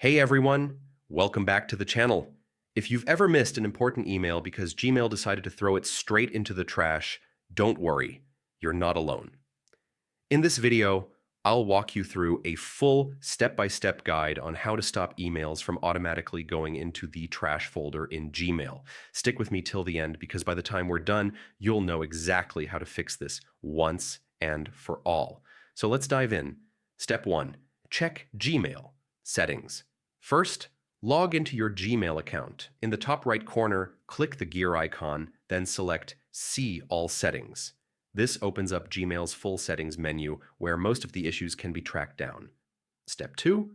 Hey everyone, welcome back to the channel. If you've ever missed an important email because Gmail decided to throw it straight into the trash, don't worry, you're not alone. In this video, I'll walk you through a full step-by-step guide on how to stop emails from automatically going into the trash folder in Gmail. Stick with me till the end because by the time we're done, you'll know exactly how to fix this once and for all. So let's dive in. Step 1. Check Gmail. Settings. First, log into your Gmail account. In the top right corner, click the gear icon, then select See All Settings. This opens up Gmail's full settings menu where most of the issues can be tracked down. Step 2.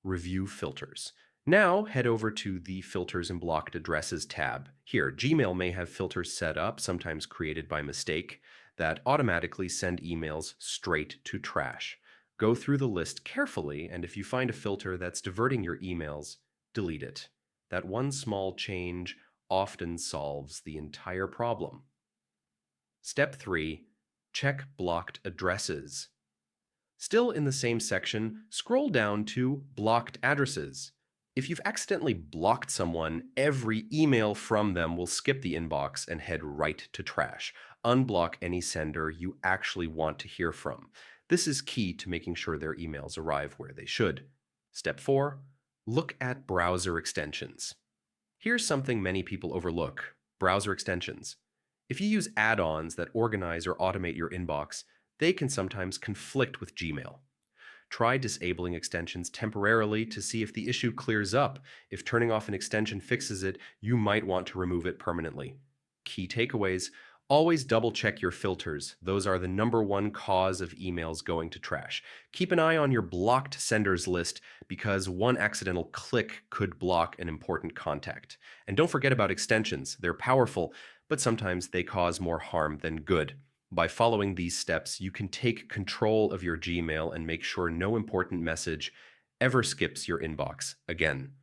Review filters. Now head over to the Filters and Blocked Addresses tab. Here, Gmail may have filters set up, sometimes created by mistake, that automatically send emails straight to trash. Go through the list carefully, and if you find a filter that's diverting your emails, delete it. That one small change often solves the entire problem. Step 3. Check blocked addresses. Still in the same section, scroll down to Blocked Addresses. If you've accidentally blocked someone, every email from them will skip the inbox and head right to trash. Unblock any sender you actually want to hear from. This is key to making sure their emails arrive where they should. Step 4. Look at browser extensions. Here's something many people overlook: browser extensions. If you use add-ons that organize or automate your inbox, they can sometimes conflict with Gmail. Try disabling extensions temporarily to see if the issue clears up. If turning off an extension fixes it, you might want to remove it permanently. Key takeaways: always double-check your filters. Those are the #1 cause of emails going to trash. Keep an eye on your blocked senders list because one accidental click could block an important contact. And don't forget about extensions. They're powerful, but sometimes they cause more harm than good. By following these steps, you can take control of your Gmail and make sure no important message ever skips your inbox again.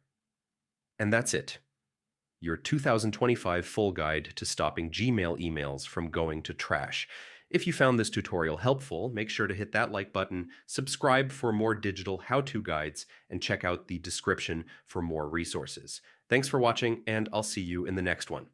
And that's it. Your 2025 full guide to stopping Gmail emails from going to trash. If you found this tutorial helpful, make sure to hit that like button, subscribe for more digital how-to guides, and check out the description for more resources. Thanks for watching, and I'll see you in the next one.